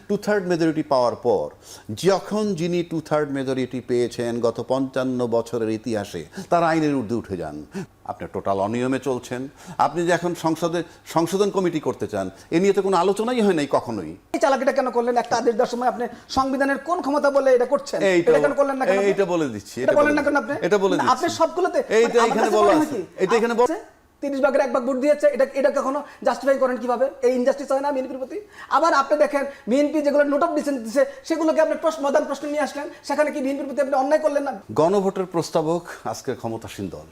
2/3 majority পাওয়ার পর যখন যিনি 2/3 মেজরিটি পেয়েছেন গত 55 বছরের ইতিহাসে তার আইনের ঊর্ধ্বে উঠে যান। আপনি টোটাল অনিয়মে চলছেন। আপনি যে এখন সংসদে সংশোধন কমিটি করতে চান, এ নিয়ে তো কোনো আলোচনাই হয় নাই কখনোই। এই চালাকিটা কেন করলেন? একটা আদেশ দেওয়ার সময় আপনি সংবিধানের কোন ক্ষমতা বলে এটা করছেন? এইটা এটা কেন করলেন না কেন? এইটা বলে দিচ্ছি, এটা বলেন না কেন আপনি? এটা বলে দিচ্ছি। আপনি সবগুলোতে এইটা এখানে বলা আছে, এটা এখানে বলা 30 ভাগের 1 ভাগ ভোট দিয়েছে, এটা কখনো জাস্টিফাই করেন কিভাবে? এই ইনজাস্টিস হয় না বিএনপির প্রতি? আবার আপনি দেখেন বিএনপি যেগুলো নোট অফ ডিসেন্ট দিচ্ছে সেগুলোকে আপনি প্রধান প্রশ্ন নিয়ে আসলেন, সেখানে কি বিএনপির প্রতি আপনি অন্যায় করলেন না? গণভোটের প্রস্তাবক আজকের ক্ষমতাসীন দল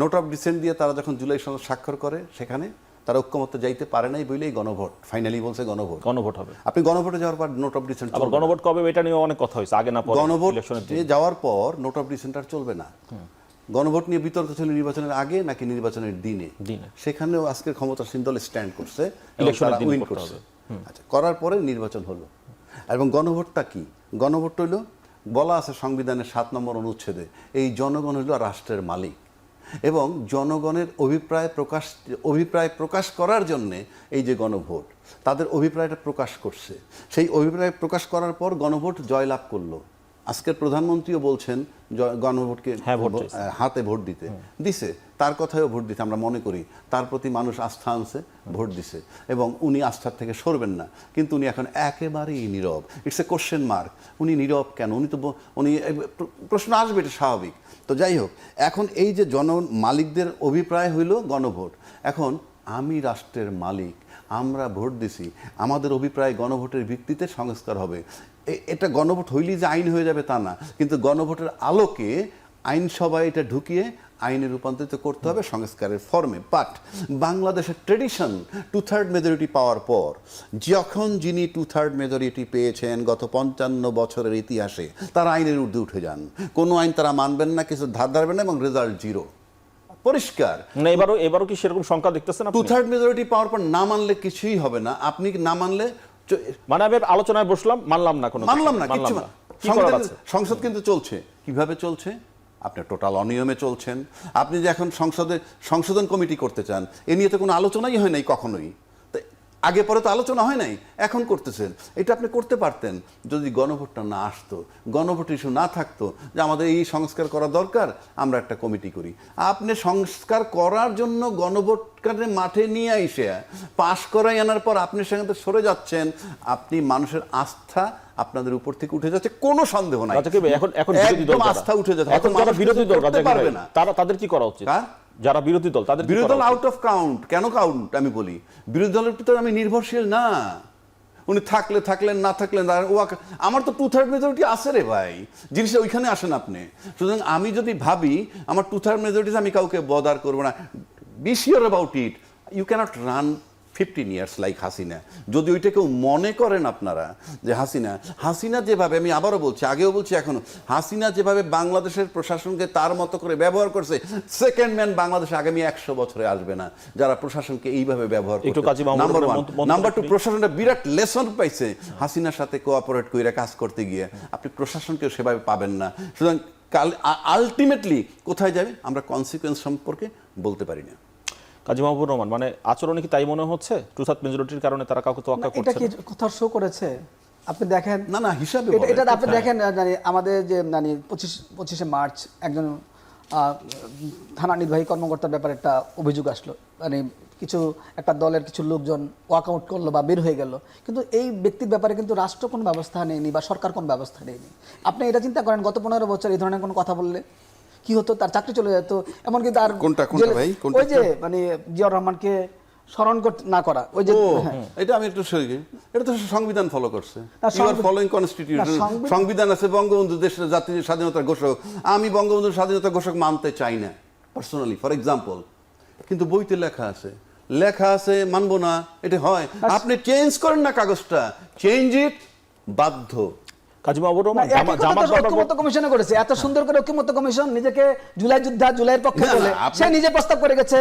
নোট অফ ডিসেন্ট দিয়ে তারা যখন জুলাই সনদ স্বাক্ষর করে সেখানে তারা ঐক্যমত্যে যাইতে পারে নাই বলেই গণভোট ফাইনালি বলছে গণভোট হবে। আপনি গণভোটে যাওয়ার পর নোট অফ ডিসেন্ট, আবার গণভোট কবে এটা নিয়ে অনেক কথা হয়েছে, আগে না পরে গণভোটে যাওয়ার পর নোট অফ ডিসেন্ট আর চলবে না। গণভোট নিয়ে বিতর্ক ছিল নির্বাচনের আগে নাকি নির্বাচনের দিনে, সেখানেও আজকের ক্ষমতাসীন দল স্ট্যান্ড করছে, তারা উইন করছে। আচ্ছা, করার পরে নির্বাচন হলো। এবং গণভোটটা কি? গণভোট হইল বলা আছে সংবিধানের 7 নম্বর অনুচ্ছেদে, এই জনগণ হইল রাষ্ট্রের মালিক এবং জনগণের অভিপ্রায় প্রকাশ করার জন্যে এই যে গণভোট, তাদের অভিপ্রায়টা প্রকাশ করছে। সেই অভিপ্রায় প্রকাশ করার পর গণভোট জয়লাভ করলো। আজকের প্রধানমন্ত্রীও বলছেন গণভোটকে হাতে ভোট দিছে, তার কথায়ও ভোট দিতে আমরা মনে করি তার প্রতি মানুষ আস্থা আনছে, ভোট দিছে এবং উনি আস্থার থেকে সরবেন না। কিন্তু উনি এখন একেবারেই নীরব। It's a question mark. উনি নীরব কেন? উনি প্রশ্ন আসবে, এটা স্বাভাবিক। তো যাই হোক, এখন এই যে মালিকদের অভিপ্রায় হইল গণভোট। এখন আমি রাষ্ট্রের মালিক, আমরা ভোট দিছি, আমাদের অভিপ্রায় গণভোটের ভিত্তিতে সংস্কার হবে। এটা গণভোট হইলেই যে আইন হয়ে যাবে তা না, কিন্তু গণভোটের আলোকে আইনসভায় এটা ঢুকিয়ে আইনে রূপান্তরিত করতে হবে সংস্কারের ফর্মে। বাট বাংলাদেশের ট্রেডিশন 2/3 মেজরিটি পাওয়ার পর যখন যিনি 2/3 মেজরিটি পেয়েছেন গত 55 বছরের ইতিহাসে তার আইনের ঊর্ধ্বে উঠে যান। কোনো আইন তারা মানবেন না, কিছু ধার ধারবেন না এবং রেজাল্ট 0 পরিষ্কার। না, এবারও কি সেরকম সংখ্যা দেখতেছেন? 2/3 মেজরিটি পাওয়ার পর না মানলে কিছুই হবে না। আপনি না মানলে মানে আমি আলোচনায় বসলাম, মানলাম না, কিছু না। সংসদ কিন্তু চলছে। কিভাবে চলছে? আপনি টোটাল অনিয়মে চলছেন। আপনি যে এখন সংসদে সংশোধন কমিটি করতে চান, এ নিয়ে তো কোনো আলোচনাই হয় নাই কখনোই। আগে পরে তো আলোচনা হয় নাই, এখন করতেছেন। এটা আপনি করতে পারতেন যদি গণভোটটা না আসতো, গণভোট ইস্যু না থাকতো যে আমাদের এই সংস্কার করা দরকার, আমরা একটা কমিটি করি। আপনি সংস্কার করার জন্য গণভোটকে মাঠে নিয়ে এসে পাশ করাই আনার পর আপনি সেখান থেকে সরে যাচ্ছেন। আপনি মানুষের আস্থা আপনাদের উপর থেকে উঠে যাচ্ছে, কোনো সন্দেহ নাই। এখন আস্থা উঠে যাচ্ছে। এখন যারা বিরোধী দল পারবে না, তাদের কি করা উচিত? যারা বিরোধী দল, তাদের বিরোধী দল আউট অফ কাউন্ট। কেন কাউন্ট? আমি বলি বিরোধী দলের ভিতরে আমি নির্ভরশীল না। উনি থাকলেন না থাকলেন, আমার তো 2/3 মেজরিটি আছে রে ভাই, জিনিসটা ওইখানে আসেন আপনি। সুতরাং আমি যদি ভাবি আমার 2/3 মেজরিটি আমি কাউকে বদার করবো না, be sure about it. You can't run 15 years like Hasina. যদি ওইটা কেউ মনে করেন আপনারা যে হাসিনা যেভাবে, আমি আবারও বলছি, আগেও বলছি এখনো, হাসিনা যেভাবে বাংলাদেশের প্রশাসনকে তার মতো করে ব্যবহার করছে, সেকেন্ড ম্যান বাংলাদেশে আগামী 100 বছরে আসবে না যারা প্রশাসনকে এইভাবে ব্যবহার করছে। নাম্বার 1। নাম্বার 2, প্রশাসনটা বিরাট লেসন পাইছে হাসিনার সাথে কোঅপারেট করে কাজ করতে গিয়ে। আপনি প্রশাসনকেও সেভাবে পাবেন না। সুতরাং আলটিমেটলি কোথায় যাবে আমরা কনসিকুয়েন্স সম্পর্কে বলতে পারি না। কাজী মাহবুবুর রহমান, মানে আচরণে কি তাই মনে হচ্ছে 2/3 মেজরিটির কারণে তারা কাউকে তোয়াক্কা করছে? এটা কি কথা শো করেছে? আপনি দেখেন না হিসাবে এটা আপনি দেখেন, আমাদের যে 25শে মার্চ একজন থানা নির্বাহী কর্মকর্তার ব্যাপারে একটা অভিযোগ আসলো, কিছু একটা দলের কিছু লোকজন ওয়াকআউট করলো বা বের হয়ে গেল, কিন্তু এই ব্যক্তির ব্যাপারে কিন্তু রাষ্ট্র কোনো ব্যবস্থা নেয়নি বা সরকার কোনো ব্যবস্থা নেয়নি। আপনি এটা চিন্তা করেন, গত 15 বছর এই ধরনের কোনো কথা বললে কি হতো? তার চাকরি চলে যেত। এমনকি তার ওই যে জিয়াউর রহমানকে স্মরণ না করা, ওই যে এটা আমি একটু এটা তো সংবিধান ফলো করছে। ফলোইং কনস্টিটিউশন, সংবিধান আছে, বঙ্গবন্ধু দেশের জাতীয় স্বাধীনতার ঘোষক। আমি বঙ্গবন্ধুর স্বাধীনতা ঘোষক মানতে চাই না পার্সোনালি, ফর এক্সাম্পল, কিন্তু বইতে লেখা আছে মানবো না, এটা হয়। আপনি চেঞ্জ করেন না কাগজটা, চেঞ্জ ইট বাধ্য। কাজী মাহবুবুর রহমান না, একই কথা তো ঐক্যমত্য কমিশনে করেছে, এত সুন্দর করে ঐক্যমত্য কমিশন নিজেকে জুলাই যোদ্ধা, জুলাইয়ের পক্ষে না, না, বলে আপনি- সে নিজে প্রস্তাব করে গেছে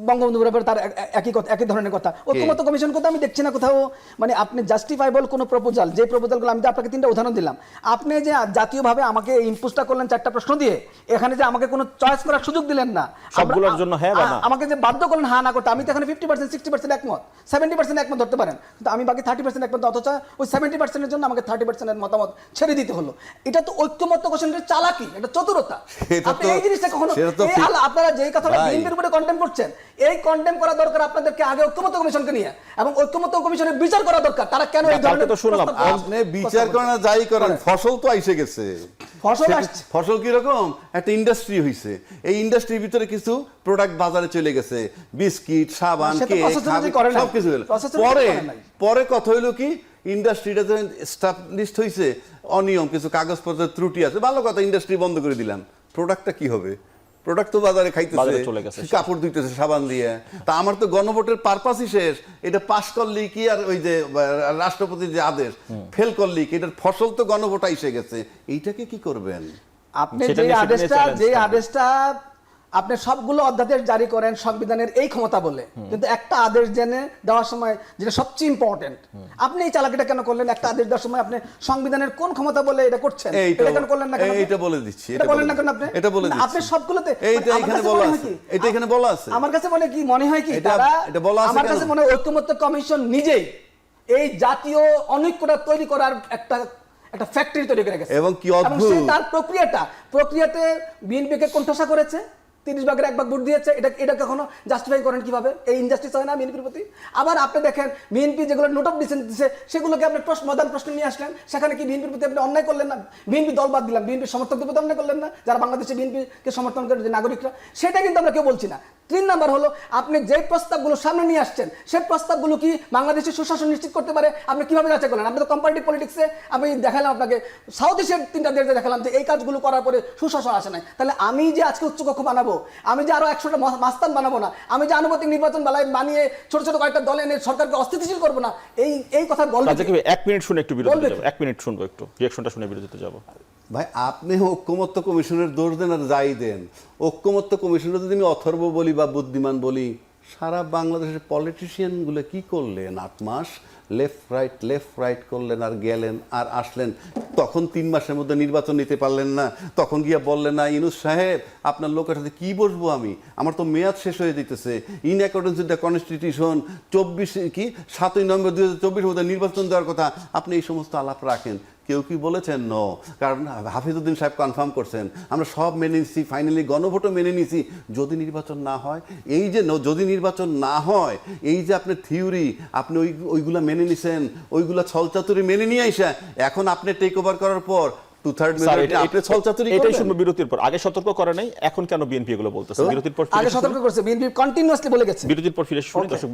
বঙ্গবন্ধুর ব্যাপারে তার একই ধরনের কথা। ঐক্যমত্য কমিশন কথা আমি দেখছি না কোথাও, মানে আপনি জাস্টিফাইবল কোনো প্রপোজাল, যে প্রপোজালগুলো আমি তো আপনাকে 3টা উদাহরণ দিলাম, আপনি যে জাতীয়ভাবে আমাকে ইম্পোজটা করলেন 4টা প্রশ্ন দিয়ে, এখানে যে আমাকে কোনো চয়েস করার সুযোগ দিলেন না, সবগুলোর জন্য হ্যাঁ বা না? আমাকে যে বাধ্য করলেন হ্যাঁ না করতে, আমি তো এখানে 50% 60% একমত, 70% একমত ধরতে পারেন, কিন্তু আমি বাকি 30% একমত, অথচ ওই 70%-এর জন্য আমাকে 30% এর মতামত ছেড়ে দিতে হলো। এটা তো ঐক্যমত্য কোশ্চেনের চালাকি, এটা চতুরতা। সেটা আপনি তো- এই জিনিসটা কখনো, সেটা তো এই আপনারা যেই কথাটা ভাই। বিএনপির উপরে কন্টেম করছেন, এই কন্টেম করা দরকার আপনাদেরকে আগে ঐক্যমত্য কমিশনকে নিয়ে, এবং ঐক্যমত্য কমিশনের বিচার করা দরকার তারা কেন এই কালকে ধরনের তো শুনলাম, প্রস্তাব- আপনি বিচার করেন আর যাই করেন, ফসল তো আইসে গেছে। ফসল সেটা- আসছে। ফসল কিরকম একটা ইন্ডাস্ট্রি হইছে, এই ইন্ডাস্ট্রির ভিতরে কিছু প্রোডাক্ট বাজারে চলে গেছে, বিস্কিট, সাবান, সে তো কেক, process অনুযায়ী করে নাই। সবকিছু হলো। process অনুযায়ী পরে করে নাই। পরে কথা হইলো কি, ইন্ডাস্ট্রিটা যে এস্টাবলিশড হইছে, অনিয়ম কিছু কাগজপত্রের ত্রুটি আছে, ভালো কথা, ইন্ডাস্ট্রি বন্ধ করে দিলাম, প্রোডাক্টটা কি হবে? প্রোডাক্ট তো বাজারে খাইতেছে, বাজারে চলে গেছে। কাপড় ধুইতেছে সাবান দিয়ে। তা আমার তো গণভোটের পারপাসই শেষ, এটা পাশ করলেই কি, আর ওই যে রাষ্ট্রপতির যে আদেশ ফেল করলেই কি, এটার ফসল তো গণভোট এসে গেছে, এইটাকে কি করবেন? আপনি সেটা যে নিয়ে আদেশটা challenge যে থাকবে। আদেশটা আপনি সবগুলো অধ্যাদেশ জারি করেন সংবিধানের এই ক্ষমতা বলে, কিন্তু একটা আদেশ জেনে দেওয়ার সময় যেটা সবচেয়ে ইম্পর্টেন্ট, আপনি এই চালাকিটা কেন করলেন? একটা আদেশ দেওয়ার সময় আপনি সংবিধানের কোন ক্ষমতা বলে এটা করছেন, এটা কেন করলেন না কেন আপনি? এইটা বলে দিচ্ছি, এটা বলেন না কেন আপনি? এটা বলে না, দিচ্ছি। আপনি সবগুলোতে এইটা মানে আমার এখানে কাছে বলা মনে হয় আছে, কি, এটা এখানে বলা আছে। আমার কাছে মনে হয় কি এটা- তারা, এটা বলা আছে আমার কেন? কাছে মনে হয় ঐক্যমত্য কমিশন নিজেই এই জাতীয় অনৈক্যতা তৈরি করার একটা ফ্যাক্টরি তৈরি করে গেছে, এবং কি সে অদ্ভুত, তার প্রক্রিয়াতে বিএনপিকে কোণঠাসা করেছে, 30 ভাগের 1 ভাগ ভোট দিয়েছে। এটা কখনো জাস্টিফাই করেন কিভাবে? এই ইনজাস্টিস হয় না বিএনপির প্রতি? আবার আপনি দেখেন বিএনপি যেগুলো নোট অফ ডিসেন্ট দিচ্ছে, সেগুলোকে আপনি প্রধান প্রশ্ন নিয়ে আসলেন, সেখানে কি বিএনপির প্রতি আপনি অন্যায় করলেন না? বিএনপি দল বাদ দিলাম, বিএনপির সমর্থকদের প্রতি অন্যায় করলেন না, যারা বাংলাদেশে বিএনপিকে সমর্থন করে যে নাগরিকরা, সেটা কিন্তু আমরা কেউ বলছি না। 3 নাম্বার হলো, আপনি যে প্রস্তাবগুলো সামনে নিয়ে আসছেন, সেই প্রস্তাবগুলো কি বাংলাদেশের সুশাসন নিশ্চিত করতে পারে? আপনি কিভাবে যাচাই করলেন? আপনি তো কম্পারেটিভ পলিটিক্সে আমি দেখালাম আপনাকে, সাউথ এশিয়ার 3টা দেশে দেখালাম যে এই কাজগুলো করার পরে সুশাসন আসে নাই। তাহলে আমি যে আজকে উচ্চকক্ষ বানাবো, আমি যে আরো 100টা মাস্তান বানাবো না, আমি যে আনুপাতিক নির্বাচন বানিয়ে ছোট ছোট কয়েকটা দল এনে সরকারকে অস্থিতিশীল করবো না, এই কথা বলবে রাজা কি ভাই, 1 মিনিট শুনে একটু বিরতিতে বলবে যাব, 1 মিনিট শুনবো, একটু রিঅ্যাকশনটা শুনে বিরতিতে যাব। ভাই আপনি ঐক্যমত্য কমিশনের দোষ দেন আর যাই দেন, ঐক্যমত্য কমিশনের যদি আমি অথর্ব বলি বা বুদ্ধিমান বলি, সারা বাংলাদেশের পলিটিশিয়ানগুলো কি করলেন? 8 মাস লেফট রাইট করলেন আর গেলেন আর আসলেন, তখন 3 মাসের মধ্যে নির্বাচন নিতে পারলেন না, তখন গিয়া বললেন না ইউনূস সাহেব আপনার লোকের সাথে কি বসবো আমি, আমার তো মেয়াদ শেষ হয়ে দিতেছে, in accordance with the constitution 7ই নভেম্বর 2024 মধ্যে নির্বাচন দেওয়ার কথা, আপনি এই সমস্ত আলাপ রাখেন। কেউ কি বলেছেন? নো, কারণ হাফিজউদ্দিন সাহেব কনফার্ম করছেন, আমরা সব মেনে নিছি, ফাইনালি গণভোটও মেনে নিছি, যদি নির্বাচন না হয়, এই যে যদি নির্বাচন না হয়, এই যে আপনার থিওরি, আপনি ওইগুলা মেনে নিছেন, ওইগুলা ছলচাতুরি মেনে নিয়ে আইসা, এখন আপনি টেক ওভার করার পর 2/3 মেজরিটি আপনি ছলচাতুরি এটাই করবেন। শুনবো বিরতির পর। আগে সতর্ক করে নাই, এখন কেন বিএনপি এগুলো বলতেছে? বিরতির পর আগে ফিরে শুনি। সতর্ক করছে, বিএনপি কন্টিনিউয়াসলি বলে গেছে। বিরতির পর ফিরে শুনি দর্শক।